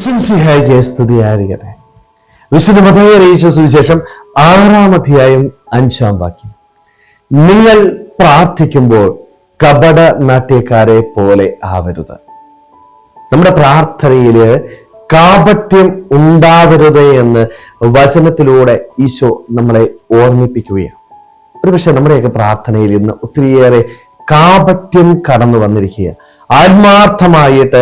ഈശോമിശിഹായ്ക്ക് സ്തുതിയായിരിക്കട്ടെ. വിശുദ്ധ മത്തായി അറിയിച്ച സുവിശേഷം 6-ാം അധ്യായം 5-ാം വാക്യം. നിങ്ങൾ പ്രാർത്ഥിക്കുമ്പോൾ കപട നാട്യക്കാരെ പോലെ ആവരുത്. നമ്മുടെ പ്രാർത്ഥനയില് കാപട്യം ഉണ്ടാവരുത് എന്ന് വചനത്തിലൂടെ ഈശോ നമ്മളെ ഓർമ്മിപ്പിക്കുകയാണ്. ഒരുപക്ഷെ നമ്മുടെയൊക്കെ പ്രാർത്ഥനയിൽ ഇന്ന് ഒത്തിരിയേറെ കാപട്യം കടന്നു വന്നിരിക്കുക. ആത്മാർത്ഥമായിട്ട്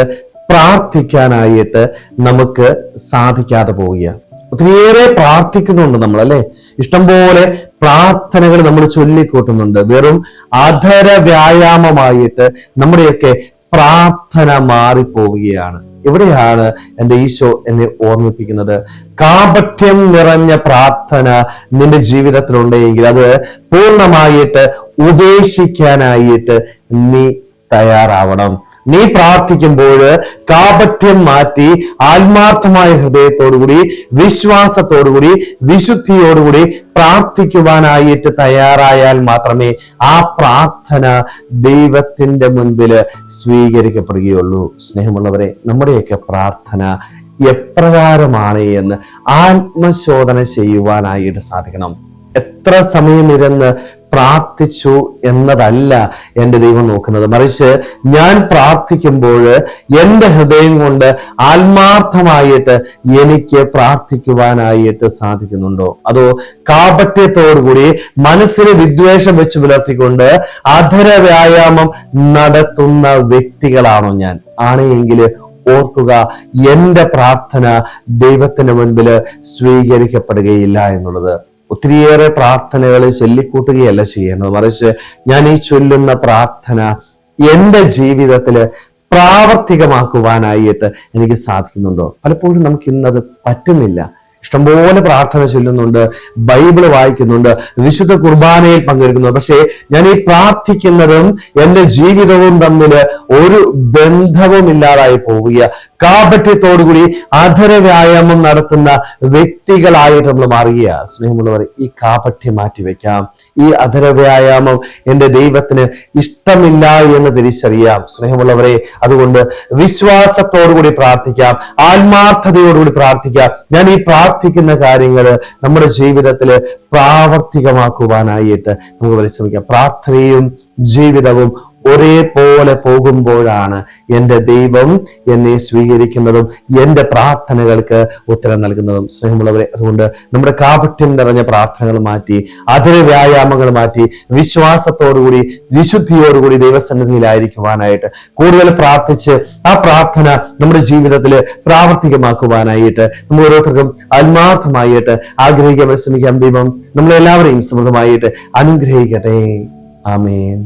പ്രാർത്ഥിക്കാനായിട്ട് നമുക്ക് സാധിക്കാതെ പോവുകയാണ്. ഒത്തിരിയേറെ പ്രാർത്ഥിക്കുന്നുണ്ട് നമ്മൾ, അല്ലെ? ഇഷ്ടംപോലെ പ്രാർത്ഥനകൾ നമ്മൾ ചൊല്ലിക്കൂട്ടുന്നുണ്ട്. വെറും അധര വ്യായാമമായിട്ട് നമ്മുടെയൊക്കെ പ്രാർത്ഥന മാറിപ്പോവുകയാണ്. എവിടെയാണ് എൻ്റെ ഈശോ എന്നെ ഓർമ്മിപ്പിക്കുന്നത്? കാപട്യം നിറഞ്ഞ പ്രാർത്ഥന നിന്റെ ജീവിതത്തിലുണ്ടെങ്കിൽ അത് പൂർണ്ണമായിട്ട് ഉപേക്ഷിക്കാനായിട്ട് നീ തയ്യാറാവണം. നീ പ്രാർത്ഥിക്കുമ്പോൾ കാപട്യം മാറ്റി ആത്മാർത്ഥമായ ഹൃദയത്തോടുകൂടി, വിശ്വാസത്തോടുകൂടി, വിശുദ്ധിയോടുകൂടി പ്രാർത്ഥിക്കുവാനായിട്ട് തയ്യാറായാൽ മാത്രമേ ആ പ്രാർത്ഥന ദൈവത്തിന്റെ മുൻപിൽ സ്വീകരിക്കപ്പെടുകയുള്ളൂ. സ്നേഹമുള്ളവരെ, നമ്മുടെയൊക്കെ പ്രാർത്ഥന എപ്രകാരമാണ് എന്ന് ആത്മശോധന ചെയ്യുവാനായിട്ട് സാധിക്കണം. എത്ര സമയം ഇരുന്ന് പ്രാർത്ഥിച്ചു എന്നതല്ല എൻ്റെ ദൈവം നോക്കുന്നത്, മറിച്ച് ഞാൻ പ്രാർത്ഥിക്കുമ്പോൾ എൻ്റെ ഹൃദയം കൊണ്ട് ആത്മാർത്ഥമായിട്ട് എനിക്ക് പ്രാർത്ഥിക്കുവാനായിട്ട് സാധിക്കുന്നുണ്ടോ? അതോ കാപട്യത്തോടുകൂടി മനസ്സിന് വിദ്വേഷം വെച്ച് പുലർത്തിക്കൊണ്ട് അധര വ്യായാമം നടത്തുന്ന വ്യക്തികളാണോ ഞാൻ? ആണെങ്കിൽ ഓർക്കുക, എൻ്റെ പ്രാർത്ഥന ദൈവത്തിന്റെ മുൻപിൽ സ്വീകരിക്കപ്പെടുകയില്ല എന്നുള്ളത്. ഒത്തിരിയേറെ പ്രാർത്ഥനകൾ ചൊല്ലിക്കൂട്ടുകയല്ല ചെയ്യേണ്ടത്, മറിച്ച് ഞാൻ ഈ ചൊല്ലുന്ന പ്രാർത്ഥന എൻ്റെ ജീവിതത്തില് പ്രാവർത്തികമാക്കുവാനായിട്ട് എനിക്ക് സാധിക്കുന്നുണ്ടോ? പലപ്പോഴും നമുക്ക് ഇന്നത് പറ്റുന്നില്ല. ഇഷ്ടംപോലെ പ്രാർത്ഥന ചൊല്ലുന്നുണ്ട്, ബൈബിള് വായിക്കുന്നുണ്ട്, വിശുദ്ധ കുർബാനയിൽ പങ്കെടുക്കുന്നുണ്ട്. പക്ഷേ ഞാൻ ഈ പ്രാർത്ഥിക്കുന്നതും എൻ്റെ ജീവിതവും തമ്മിൽ ഒരു ബന്ധവും ഇല്ലാതായി പോവുക. കാപട്യത്തോടുകൂടി അധര വ്യായാമം നടത്തുന്ന വ്യക്തികളായിട്ട് നമ്മൾ മാറുക. സ്നേഹമുള്ളവർ, ഈ കാപട്യം മാറ്റിവെക്കാം. ഈ അധര വ്യായാമം എൻ്റെ ദൈവത്തിന് ഇഷ്ടമില്ല എന്ന് തിരിച്ചറിയാം. സ്നേഹമുള്ളവരെ, അതുകൊണ്ട് വിശ്വാസത്തോടുകൂടി പ്രാർത്ഥിക്കാം, ആത്മാർത്ഥതയോടുകൂടി പ്രാർത്ഥിക്കാം. ഞാൻ ഈ പ്രാർത്ഥിക്കുന്ന കാര്യങ്ങൾ നമ്മുടെ ജീവിതത്തിൽ പ്രാവർത്തികമാക്കുവാനായിട്ട് നമുക്ക് പരിശ്രമിക്കാം. പ്രാർത്ഥനയും ജീവിതവും ഒരേപോലെ പോകുമ്പോഴാണ് എൻ്റെ ദൈവം എന്നെ സ്വീകരിക്കുന്നതും എൻ്റെ പ്രാർത്ഥനകൾക്ക് ഉത്തരം നൽകുന്നതും. സ്നേഹമുള്ളവരെ, അതുകൊണ്ട് നമ്മുടെ കാപട്യം നിറഞ്ഞ പ്രാർത്ഥനകൾ മാറ്റി, അധര വ്യായാമങ്ങൾ മാറ്റി, വിശ്വാസത്തോടുകൂടി, വിശുദ്ധിയോടുകൂടി ദൈവസന്നിധിയിലായിരിക്കുവാനായിട്ട് കൂടുതൽ പ്രാർത്ഥിച്ച് ആ പ്രാർത്ഥന നമ്മുടെ ജീവിതത്തിൽ പ്രാവർത്തികമാക്കുവാനായിട്ട് നമ്മൾ ഓരോരുത്തർക്കും ആത്മാർത്ഥമായിട്ട് ആഗ്രഹിക്കാൻ പരിശ്രമിക്കാം. ദൈവം നമ്മളെല്ലാവരെയും സമൃദ്ധമായിട്ട് അനുഗ്രഹിക്കട്ടെ. ആമേൻ.